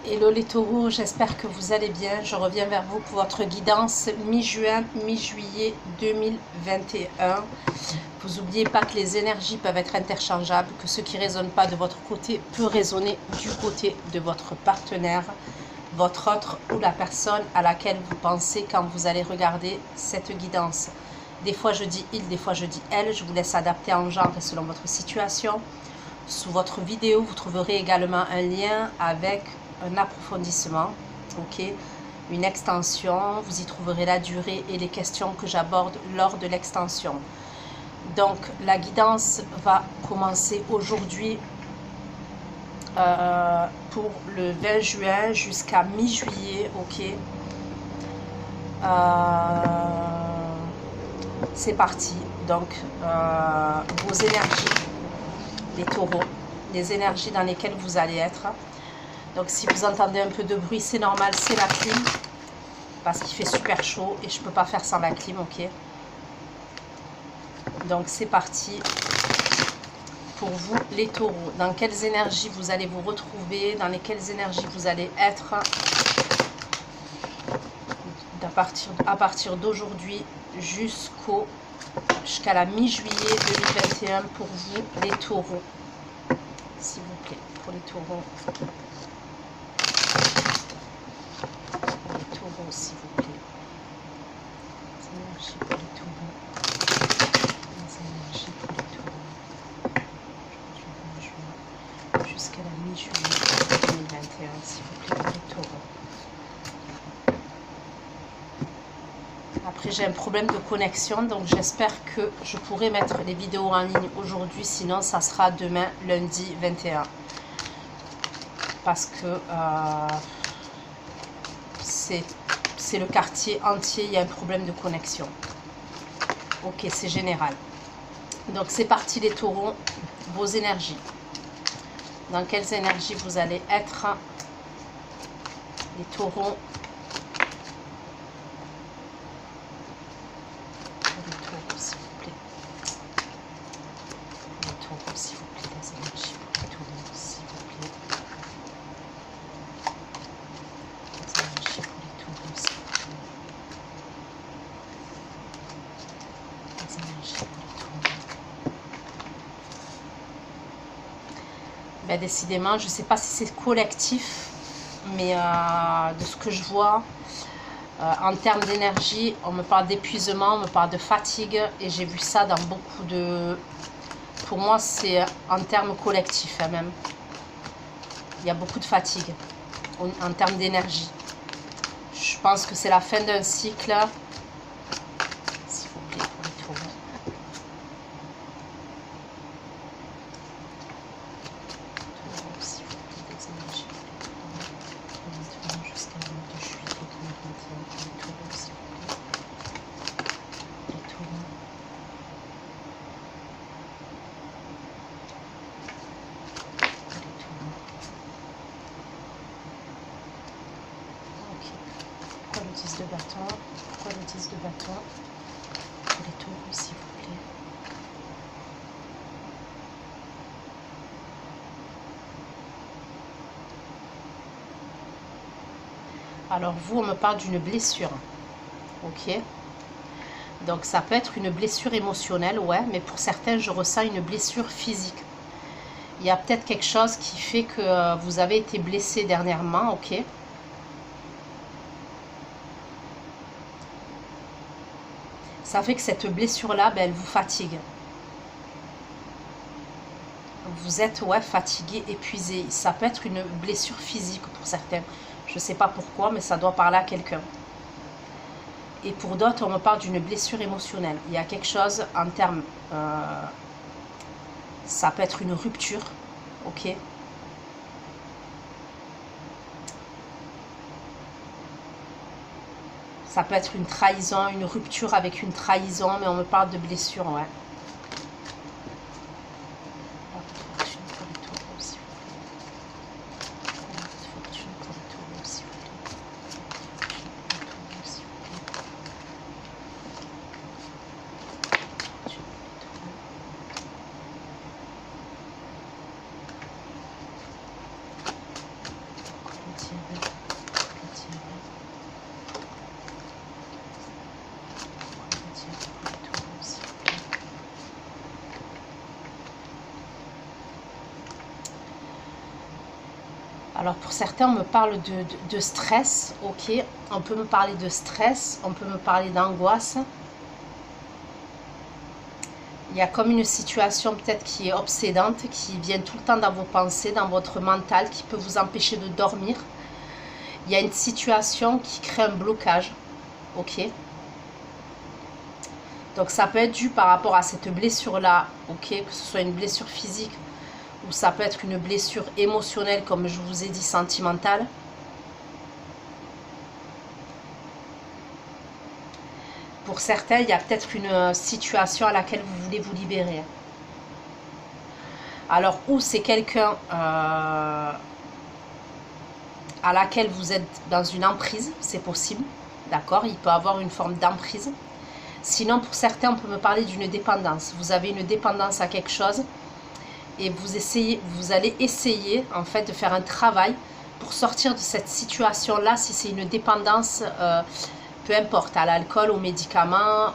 Hello les taureaux, j'espère que vous allez bien. Je reviens vers vous pour votre guidance mi-juin, mi-juillet 2021. Vous n'oubliez pas que les énergies peuvent être interchangeables, que ce qui ne résonne pas de votre côté peut résonner du côté de votre partenaire, votre autre ou la personne à laquelle vous pensez quand vous allez regarder cette guidance. Des fois je dis il, des fois je dis elle. Je vous laisse adapter en genre et selon votre situation. Sous votre vidéo, vous trouverez également un lien avec un approfondissement, ok, une extension. Vous y trouverez la durée et les questions que j'aborde lors de l'extension. Donc, la guidance va commencer aujourd'hui pour le 20 juin jusqu'à mi-juillet, ok. C'est parti. Donc, vos énergies, les taureaux, les énergies dans lesquelles vous allez être. Donc si vous entendez un peu de bruit, c'est normal, c'est la clim. Parce qu'il fait super chaud et je ne peux pas faire sans la clim, ok. Donc c'est parti pour vous les taureaux. Dans quelles énergies vous allez vous retrouver, dans lesquelles énergies vous allez être à partir d'aujourd'hui jusqu'à la mi-juillet 2021 pour vous les taureaux. S'il vous plaît, pour les taureaux. S'il vous plaît. Les énergies pour les taureaux. Les énergies pour les taureaux. Jusqu'à la mi-juillet 2021, s'il vous plaît, pour les taureaux. Après, j'ai un problème de connexion, donc j'espère que je pourrai mettre les vidéos en ligne aujourd'hui. Sinon, ça sera demain, lundi 21. Parce que c'est le quartier entier, il y a un problème de connexion. Ok, c'est général. Donc c'est parti les taureaux, vos énergies. Dans quelles énergies vous allez être, les taureaux? Les taureaux, s'il vous plaît. Les taureaux, s'il vous plaît, les énergies pour les taureaux, s'il vous plaît. Ben, décidément, je ne sais pas si c'est collectif, mais de ce que je vois, en termes d'énergie, on me parle d'épuisement, on me parle de fatigue, et j'ai vu ça dans beaucoup de... Pour moi, c'est en termes collectifs, hein, même. Il y a beaucoup de fatigue en termes d'énergie. Je pense que c'est la fin d'un cycle. S'il vous plaît, pour les taureaux. Pourquoi le 10 de bâton? Pourquoi le 10 de bâton? Pour les taureaux, s'il vous plaît. Alors vous, on me parle d'une blessure. Ok. Donc ça peut être une blessure émotionnelle, ouais, mais pour certains, je ressens une blessure physique. Il y a peut-être quelque chose qui fait que vous avez été blessé dernièrement, ok. Ça fait que cette blessure-là, ben, elle vous fatigue. Vous êtes, ouais, fatigué, épuisé. Ça peut être une blessure physique pour certains. Je ne sais pas pourquoi, mais ça doit parler à quelqu'un. Et pour d'autres, on me parle d'une blessure émotionnelle. Il y a quelque chose en termes... ça peut être une rupture, ok. Ça peut être une trahison, une rupture avec une trahison, mais on me parle de blessure, ouais. Alors pour certains, on me parle de stress, ok. On peut me parler de stress, on peut me parler d'angoisse. Il y a comme une situation peut-être qui est obsédante, qui vient tout le temps dans vos pensées, dans votre mental, qui peut vous empêcher de dormir. Il y a une situation qui crée un blocage, ok. Donc ça peut être dû par rapport à cette blessure-là, ok, que ce soit une blessure physique ou ça peut être une blessure émotionnelle, comme je vous ai dit, sentimentale. Pour certains, il y a peut-être une situation à laquelle vous voulez vous libérer. Alors, ou c'est quelqu'un à laquelle vous êtes dans une emprise, c'est possible, d'accord? Il peut avoir une forme d'emprise. Sinon, pour certains, on peut me parler d'une dépendance. Vous avez une dépendance à quelque chose et vous allez essayer, en fait, de faire un travail pour sortir de cette situation-là, si c'est une dépendance... peu importe, à l'alcool, aux médicaments,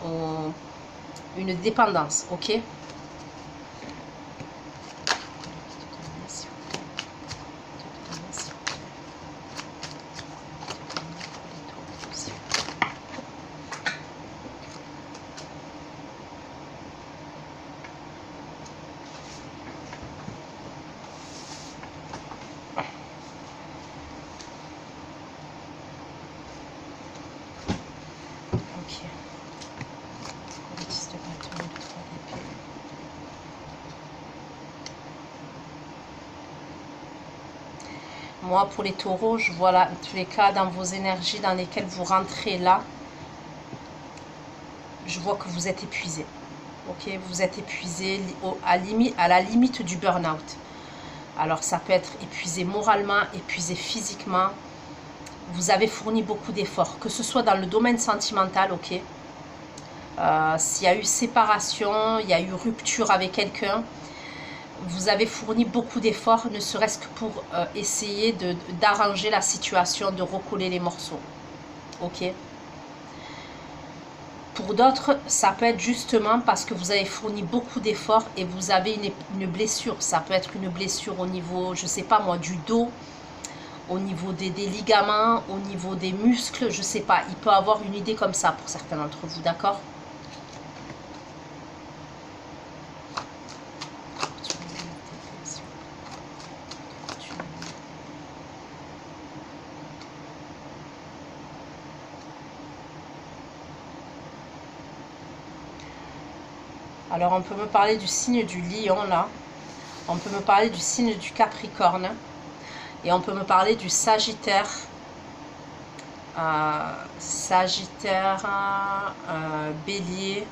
une dépendance, ok? Moi, pour les taureaux, je vois là, tous les cas, dans vos énergies dans lesquelles vous rentrez là, je vois que vous êtes épuisé. Ok, vous êtes épuisé à la limite du burn-out. Alors, ça peut être épuisé moralement, épuisé physiquement. Vous avez fourni beaucoup d'efforts, que ce soit dans le domaine sentimental, ok. S'il y a eu séparation, il y a eu rupture avec quelqu'un, vous avez fourni beaucoup d'efforts, ne serait-ce que pour essayer d'arranger la situation, de recoller les morceaux. Ok. Pour d'autres, ça peut être justement parce que vous avez fourni beaucoup d'efforts et vous avez une blessure. Ça peut être une blessure au niveau, je sais pas moi, du dos, au niveau des ligaments, au niveau des muscles, je sais pas. Il peut avoir une idée comme ça pour certains d'entre vous, d'accord ? Alors, on peut me parler du signe du lion, là. On peut me parler du signe du capricorne. Et on peut me parler du sagittaire. Bélier.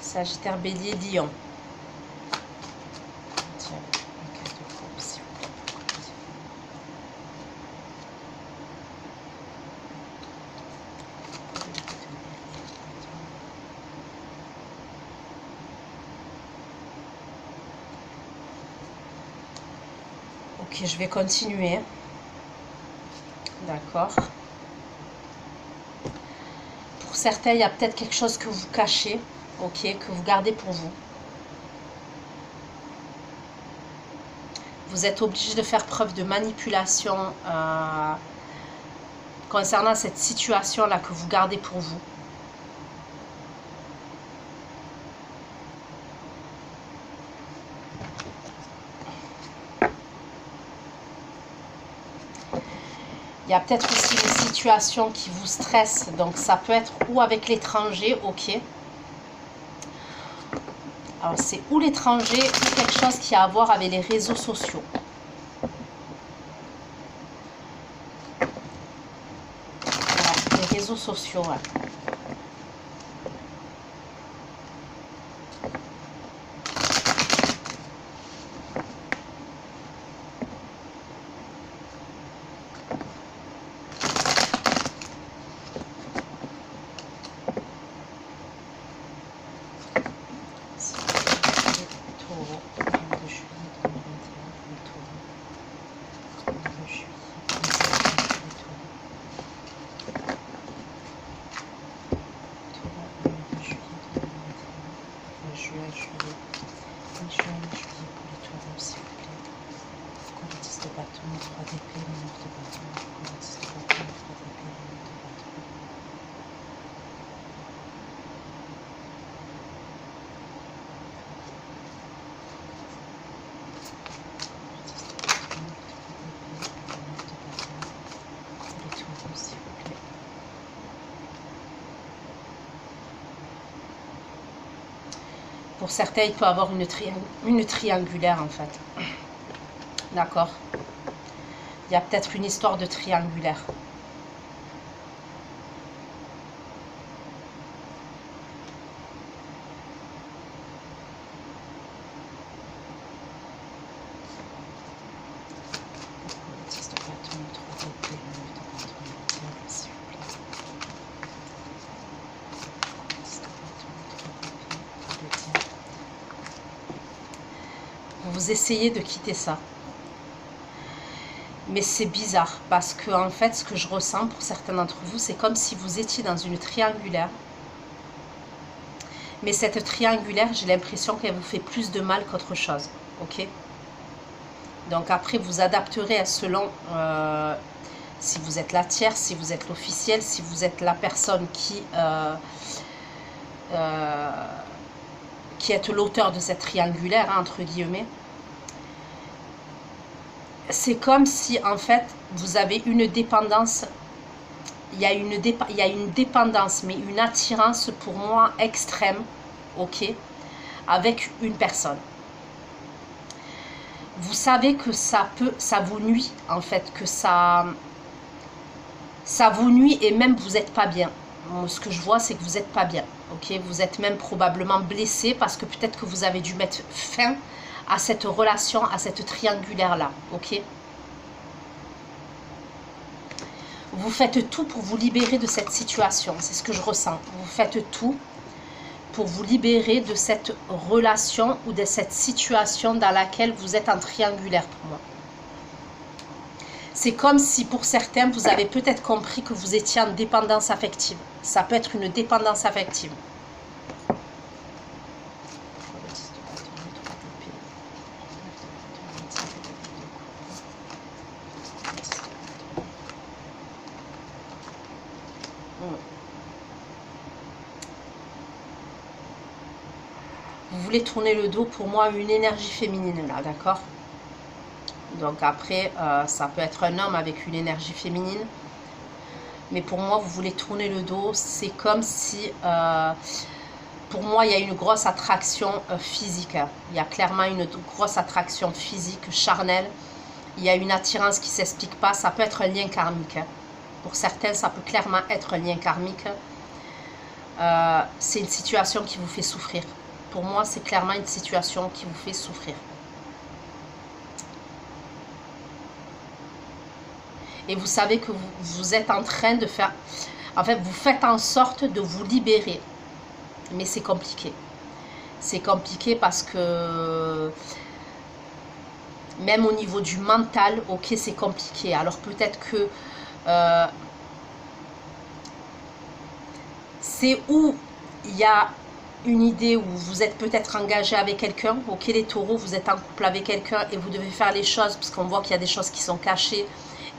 Sagittaire, bélier, lion. Tiens, une carte de coupe, s'il vous plaît. Ok, je vais continuer. D'accord. Pour certains, il y a peut-être quelque chose que vous cachez, ok, que vous gardez pour vous. Vous êtes obligé de faire preuve de manipulation concernant cette situation-là que vous gardez pour vous. Il y a peut-être aussi une situation qui vous stresse, donc ça peut être ou avec l'étranger, ok. Alors c'est ou l'étranger ou quelque chose qui a à voir avec les réseaux sociaux. Voilà, les réseaux sociaux, ouais. bâton, 3 d'épée, le 9 de bâton, le 10 de bâton, le 3 d'épée, le 9 de bâton. Pour certains, il peut avoir une triangulaire en fait. D'accord. Il y a peut-être une histoire de triangulaire. Vous essayez de quitter ça. Mais c'est bizarre parce que en fait, ce que je ressens pour certains d'entre vous, c'est comme si vous étiez dans une triangulaire. Mais cette triangulaire, j'ai l'impression qu'elle vous fait plus de mal qu'autre chose. Ok? Donc après, vous adapterez selon si vous êtes la tierce, si vous êtes l'officiel, si vous êtes la personne qui est l'auteur de cette triangulaire, hein, entre guillemets. C'est comme si, en fait, vous avez une dépendance. Il y a une dépendance, mais une attirance, pour moi, extrême, ok, avec une personne. Vous savez que ça vous nuit, en fait, que ça vous nuit et même vous n'êtes pas bien. Ce que je vois, c'est que vous n'êtes pas bien, ok. Vous êtes même probablement blessé parce que peut-être que vous avez dû mettre fin à cette relation, à cette triangulaire-là, ok. Vous faites tout pour vous libérer de cette situation, c'est ce que je ressens. Vous faites tout pour vous libérer de cette relation ou de cette situation dans laquelle vous êtes en triangulaire pour moi. C'est comme si pour certains, vous avez peut-être compris que vous étiez en dépendance affective. Ça peut être une dépendance affective. Vous voulez tourner le dos pour moi à une énergie féminine là, d'accord? Donc après, ça peut être un homme avec une énergie féminine. Mais pour moi, vous voulez tourner le dos. C'est comme si, pour moi, il y a une grosse attraction physique. Il y a clairement une grosse attraction physique, charnelle. Il y a une attirance qui ne s'explique pas. Ça peut être un lien karmique. Pour certains, ça peut clairement être un lien karmique. C'est une situation qui vous fait souffrir. Pour moi, c'est clairement une situation qui vous fait souffrir. Et vous savez que vous êtes en train de faire... En fait, vous faites en sorte de vous libérer. Mais c'est compliqué. C'est compliqué parce que... Même au niveau du mental, ok, c'est compliqué. Alors peut-être que... c'est où il y a une idée où vous êtes peut-être engagé avec quelqu'un. Ok, les taureaux, vous êtes en couple avec quelqu'un et vous devez faire les choses parce qu'on voit qu'il y a des choses qui sont cachées.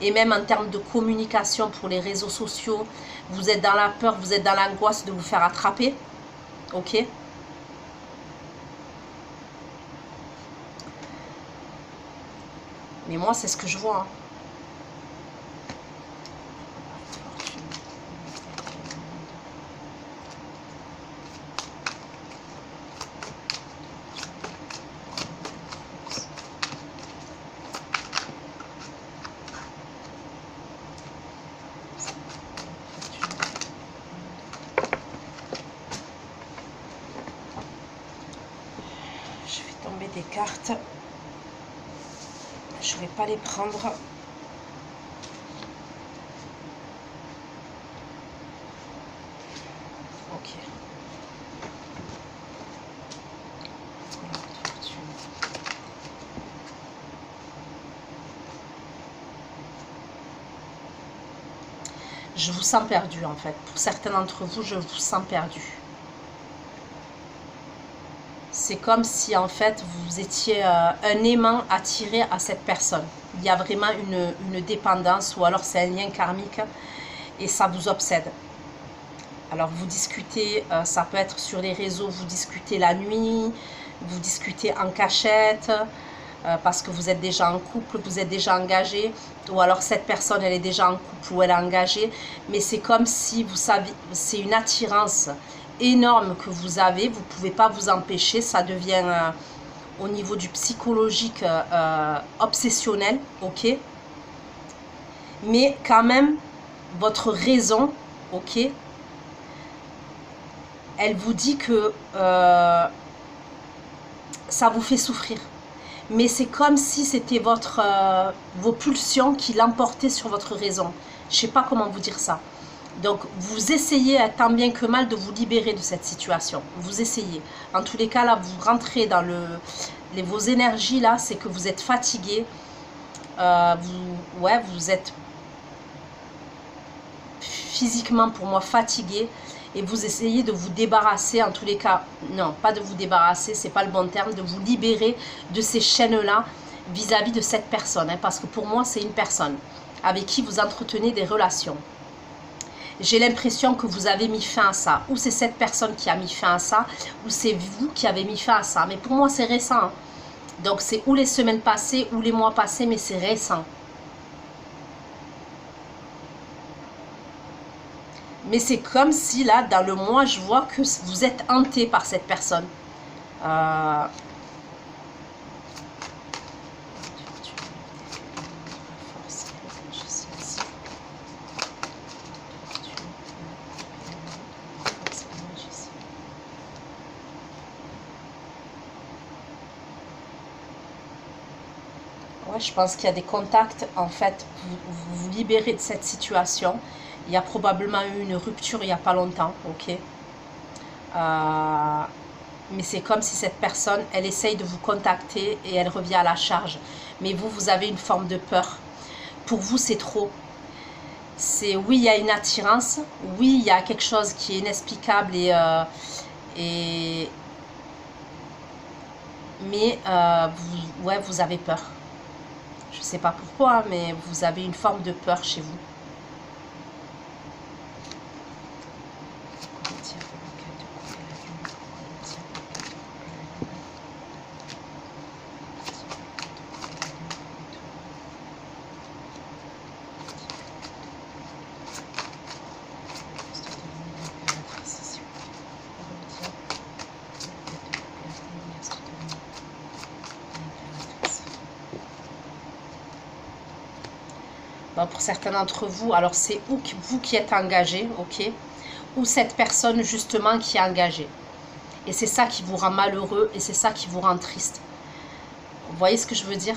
Et même en termes de communication pour les réseaux sociaux, vous êtes dans la peur, vous êtes dans l'angoisse de vous faire attraper. Ok? Mais moi, c'est ce que je vois. Hein. Des cartes, je vais pas les prendre. Ok. Je vous sens perdu en fait. Pour certains d'entre vous, je vous sens perdu. C'est comme si en fait vous étiez un aimant attiré à cette personne. il y a vraiment une dépendance, ou alors c'est un lien karmique et ça vous obsède. Alors vous discutez, ça peut être sur les réseaux, vous discutez la nuit, vous discutez en cachette, parce que vous êtes déjà en couple, vous êtes déjà engagé, ou alors cette personne elle est déjà en couple ou elle est engagée, mais c'est comme si vous savez, c'est une attirance énorme que vous avez, vous ne pouvez pas vous empêcher, ça devient au niveau du psychologique obsessionnel, ok, mais quand même votre raison, ok, elle vous dit que ça vous fait souffrir. Mais c'est comme si c'était vos pulsions qui l'emportaient sur votre raison. Je ne sais pas comment vous dire ça. Donc, vous essayez tant bien que mal de vous libérer de cette situation. Vous essayez. En tous les cas, là, vous rentrez dans vos énergies, là, c'est que vous êtes fatigué. Vous êtes physiquement, pour moi, fatigué. Et vous essayez de vous débarrasser, en tous les cas, non, pas de vous débarrasser, c'est pas le bon terme, de vous libérer de ces chaînes-là vis-à-vis de cette personne. Hein, parce que pour moi, c'est une personne avec qui vous entretenez des relations. J'ai l'impression que vous avez mis fin à ça. Ou c'est cette personne qui a mis fin à ça, ou c'est vous qui avez mis fin à ça. Mais pour moi, c'est récent. Hein. Donc, c'est ou les semaines passées, ou les mois passés, mais c'est récent. Mais c'est comme si, là, dans le mois, je vois que vous êtes hanté par cette personne. Ouais, je pense qu'il y a des contacts, en fait, vous libérez de cette situation. Il y a probablement eu une rupture il n'y a pas longtemps, ok. Mais c'est comme si cette personne, elle essaye de vous contacter et elle revient à la charge. Mais vous, vous avez une forme de peur. Pour vous, c'est trop. C'est oui, il y a une attirance. Oui, il y a quelque chose qui est inexplicable mais vous avez peur. Je ne sais pas pourquoi, mais vous avez une forme de peur chez vous. Bon, pour certains d'entre vous, alors c'est vous qui êtes engagé, ok, ou cette personne justement qui est engagée. Et c'est ça qui vous rend malheureux et c'est ça qui vous rend triste. Vous voyez ce que je veux dire?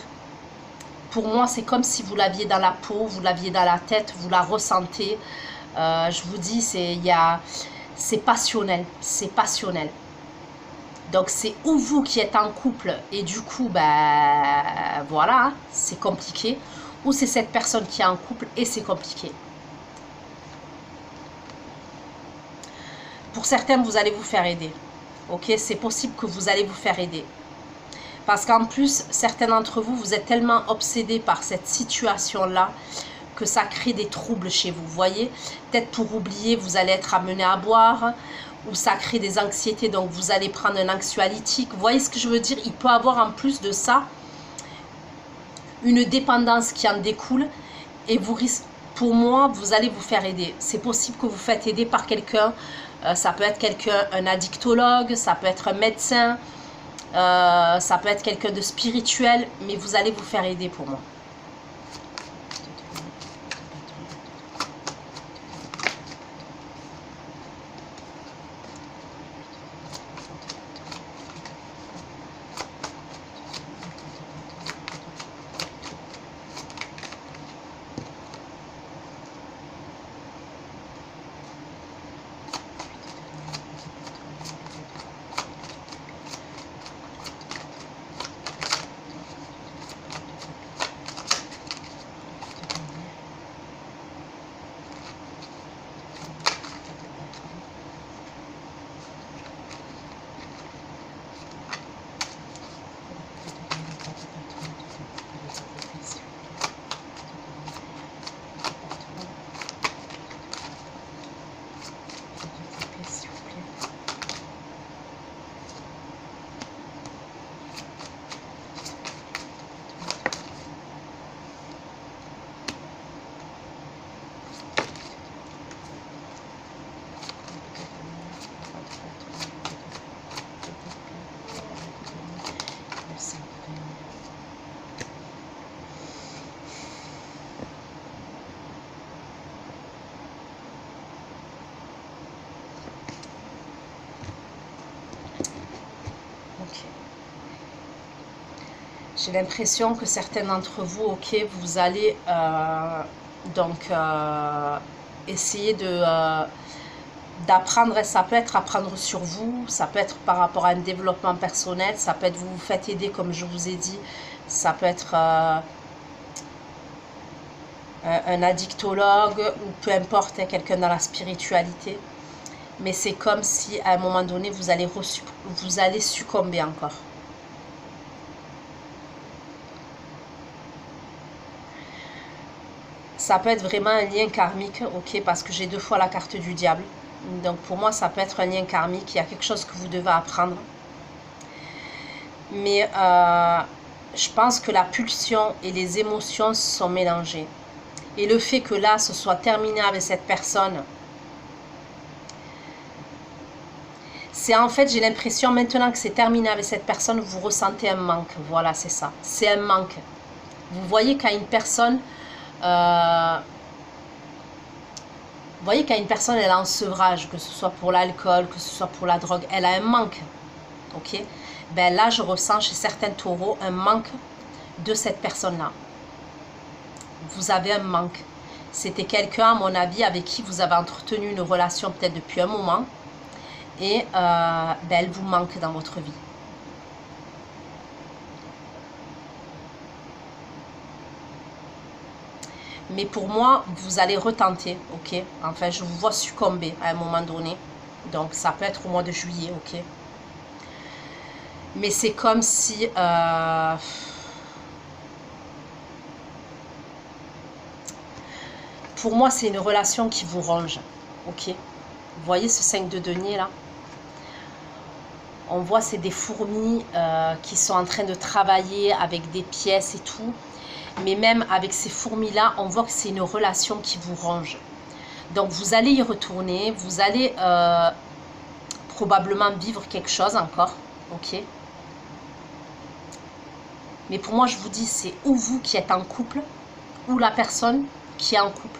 Pour moi, c'est comme si vous l'aviez dans la peau, vous l'aviez dans la tête, vous la ressentez. Je vous dis, c'est passionnel, c'est passionnel. Donc c'est ou vous qui êtes en couple et du coup, ben voilà, c'est compliqué. Ou c'est cette personne qui est en couple et c'est compliqué. Pour certains, vous allez vous faire aider. Ok, c'est possible que vous allez vous faire aider. Parce qu'en plus, certains d'entre vous, vous êtes tellement obsédés par cette situation-là que ça crée des troubles chez vous. Vous voyez, peut-être pour oublier, vous allez être amené à boire ou ça crée des anxiétés, donc vous allez prendre un anxiolytique. Vous voyez ce que je veux dire? Il peut avoir en plus de ça une dépendance qui en découle et vous risquez, pour moi, vous allez vous faire aider. C'est possible que vous faites aider par quelqu'un, ça peut être quelqu'un, un addictologue, ça peut être un médecin, ça peut être quelqu'un de spirituel, mais vous allez vous faire aider pour moi. J'ai l'impression que certains d'entre vous, ok, vous allez essayer d'apprendre. Ça peut être apprendre sur vous, ça peut être par rapport à un développement personnel, ça peut être vous vous faites aider comme je vous ai dit, ça peut être un addictologue ou peu importe, hein, quelqu'un dans la spiritualité. Mais c'est comme si à un moment donné vous allez succomber encore. Ça peut être vraiment un lien karmique, ok, parce que j'ai 2 fois la carte du diable. Donc pour moi, ça peut être un lien karmique. Il y a quelque chose que vous devez apprendre. Mais je pense que la pulsion et les émotions sont mélangées. Et le fait que là, ce soit terminé avec cette personne, c'est en fait, j'ai l'impression maintenant que c'est terminé avec cette personne, vous ressentez un manque. Voilà, c'est ça. C'est un manque. Vous voyez quand une personne... vous voyez quand une personne elle est en sevrage, que ce soit pour l'alcool, que ce soit pour la drogue, elle a un manque. Ok, ben là je ressens chez certains taureaux un manque de cette personne-là. Vous avez un manque. C'était quelqu'un, à mon avis, avec qui vous avez entretenu une relation peut-être depuis un moment. Et ben, elle vous manque dans votre vie. Mais pour moi, vous allez retenter, ok? Enfin, je vous vois succomber à un moment donné. Donc, ça peut être au mois de juillet, ok? Mais c'est comme si... pour moi, c'est une relation qui vous ronge, ok? Vous voyez ce 5 de denier, là? On voit, c'est des fourmis qui sont en train de travailler avec des pièces et tout. Mais même avec ces fourmis-là, on voit que c'est une relation qui vous ronge. Donc, vous allez y retourner. Vous allez probablement vivre quelque chose encore. Ok. Mais pour moi, je vous dis, c'est ou vous qui êtes en couple, ou la personne qui est en couple.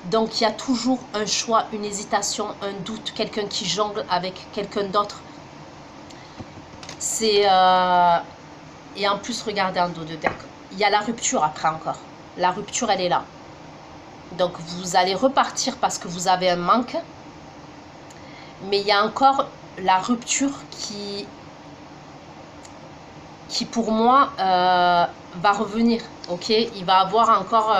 Donc, il y a toujours un choix, une hésitation, un doute, quelqu'un qui jongle avec quelqu'un d'autre. C'est... Et en plus, regardez en dos de deck. Il y a la rupture après encore. La rupture, elle est là. Donc, vous allez repartir parce que vous avez un manque. Mais il y a encore la rupture qui pour moi, va revenir. Ok, il va avoir encore...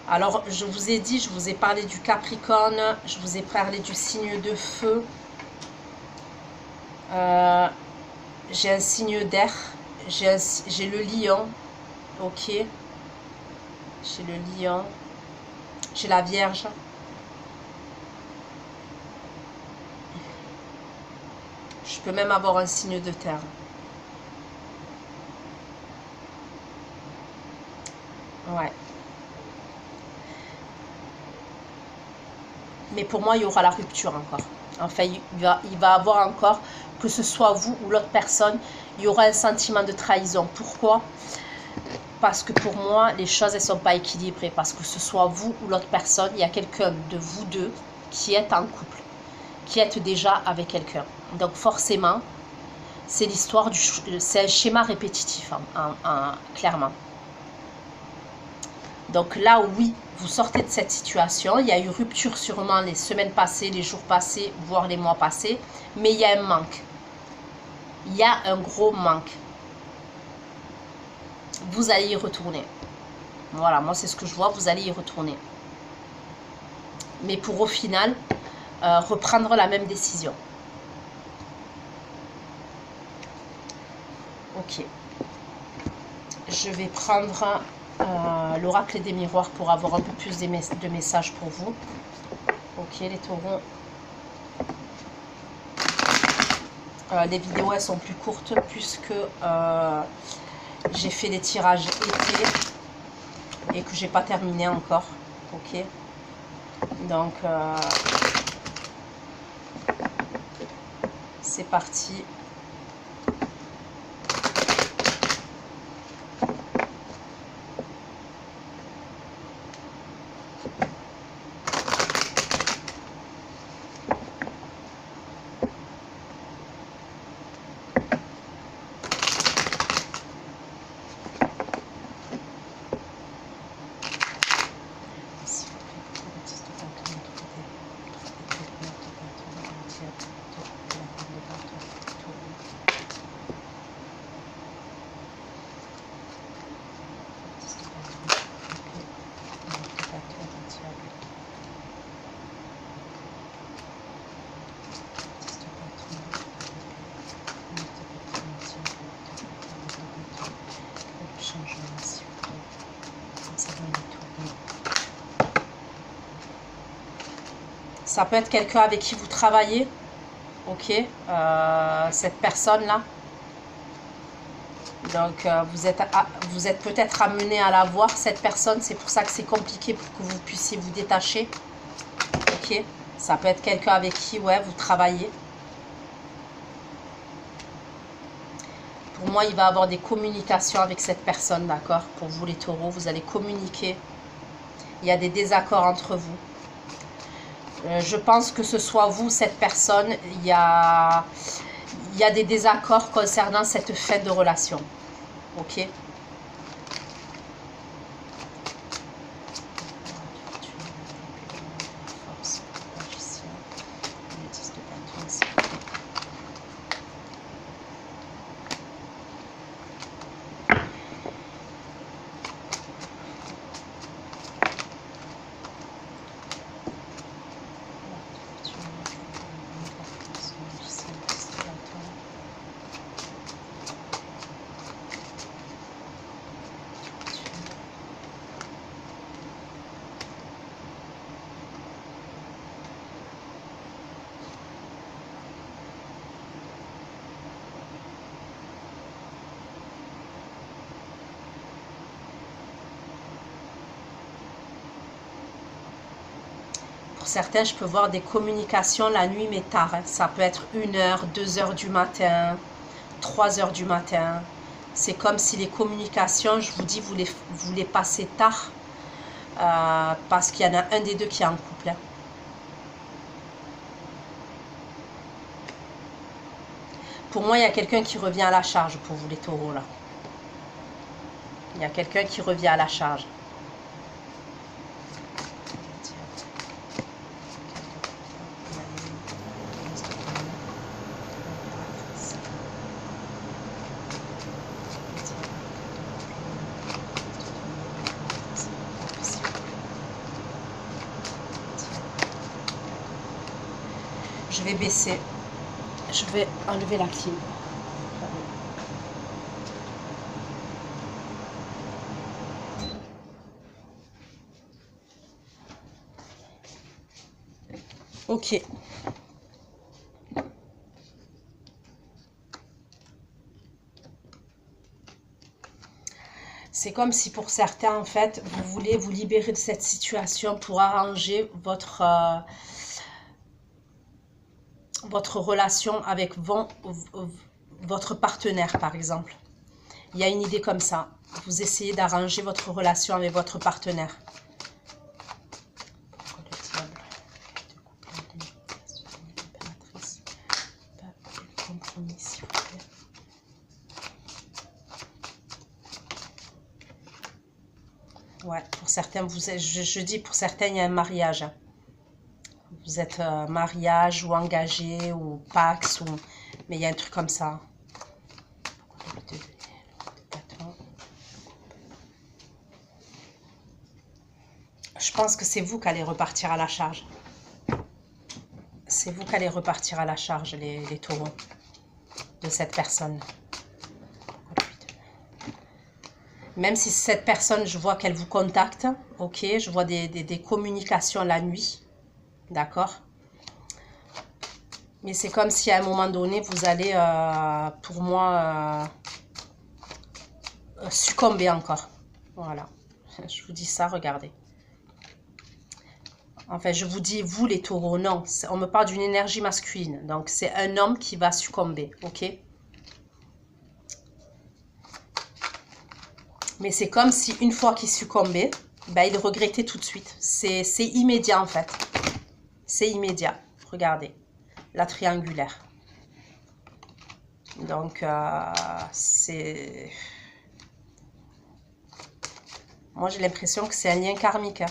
Alors, je vous ai dit, je vous ai parlé du Capricorne. Je vous ai parlé du signe de feu. J'ai un signe d'air, j'ai le lion, ok, j'ai le lion, j'ai la vierge, je peux même avoir un signe de terre. Ouais. Mais pour moi, il y aura la rupture encore. Enfin, il va avoir encore, que ce soit vous ou l'autre personne, il y aura un sentiment de trahison. Pourquoi? Parce que pour moi, les choses, elles ne sont pas équilibrées. Parce que ce soit vous ou l'autre personne, il y a quelqu'un de vous deux qui est en couple, qui êtes déjà avec quelqu'un. Donc forcément, c'est l'histoire c'est un schéma répétitif, clairement. Donc là, oui, vous sortez de cette situation. Il y a eu rupture sûrement les semaines passées, les jours passés, voire les mois passés. Mais il y a un manque. Il y a un gros manque. Vous allez y retourner. Voilà, moi c'est ce que je vois, vous allez y retourner. Mais pour au final, reprendre la même décision. Ok. Je vais prendre l'oracle des miroirs pour avoir un peu plus de messages pour vous. Ok, les taureaux. Les vidéos, elles sont plus courtes puisque j'ai fait des tirages été et que j'ai pas terminé encore. Ok. Donc, c'est parti. Ça peut être quelqu'un avec qui vous travaillez. Ok, cette personne-là. Donc, vous êtes peut-être amené à la voir, cette personne. C'est pour ça que c'est compliqué pour que vous puissiez vous détacher. Ok, ça peut être quelqu'un avec qui, ouais, vous travaillez. Pour moi, il va y avoir des communications avec cette personne, d'accord? Pour vous, les taureaux, vous allez communiquer. Il y a des désaccords entre vous. Je pense que ce soit vous, cette personne, il y a des désaccords concernant cette fin de relation. Ok? Pour certains, je peux voir des communications la nuit, mais tard. Hein. Ça peut être 1h, 2h du matin, 3h du matin. C'est comme si les communications, je vous dis, vous les passez tard. Parce qu'il y en a un des deux qui est en couple. Hein. Pour moi, il y a quelqu'un qui revient à la charge pour vous, les taureaux, là. Il y a quelqu'un qui revient à la charge. Je vais baisser. Je vais enlever la clim. Ok. C'est comme si pour certains, en fait, vous voulez vous libérer de cette situation pour arranger votre relation avec votre partenaire, par exemple. Il y a une idée comme ça. Vous essayez d'arranger votre relation avec votre partenaire. Ouais, pour certains, je dis pour certains, il y a un mariage. Vous êtes mariage ou engagé ou Pax, mais il y a un truc comme ça. Je pense que c'est vous qui allez repartir à la charge. C'est vous qui allez repartir à la charge, les taureaux, de cette personne. Même si cette personne, je vois qu'elle vous contacte, ok, je vois des communications la nuit, d'accord? Mais c'est comme si à un moment donné, vous allez, pour moi, succomber encore. Voilà, je vous dis ça, regardez. Enfin, je vous dis, vous les taureaux, non, on me parle d'une énergie masculine. Donc, c'est un homme qui va succomber, ok? Mais c'est comme si une fois qu'il succombait, ben, il regrettait tout de suite. C'est immédiat en fait. C'est immédiat. Regardez, la triangulaire. Donc, c'est... Moi, j'ai l'impression que c'est un lien karmique. Hein.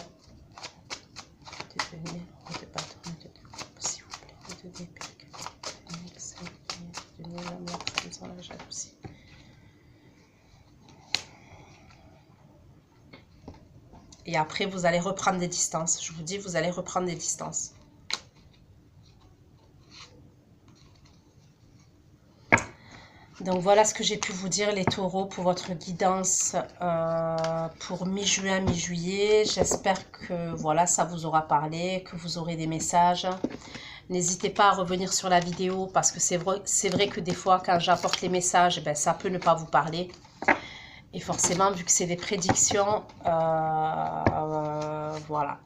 Et après, vous allez reprendre des distances. Je vous dis, vous allez reprendre des distances. Donc voilà ce que j'ai pu vous dire les taureaux pour votre guidance pour mi-juin, mi-juillet. J'espère que voilà, ça vous aura parlé, que vous aurez des messages. N'hésitez pas à revenir sur la vidéo parce que c'est vrai que des fois quand j'apporte les messages, ben, ça peut ne pas vous parler. Et forcément, vu que c'est des prédictions, voilà.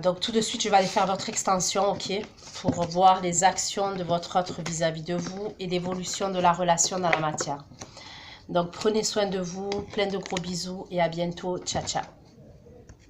Donc tout de suite, je vais aller faire votre extension, ok, pour voir les actions de votre autre vis-à-vis de vous et l'évolution de la relation dans la matière. Donc prenez soin de vous, plein de gros bisous et à bientôt, ciao ciao.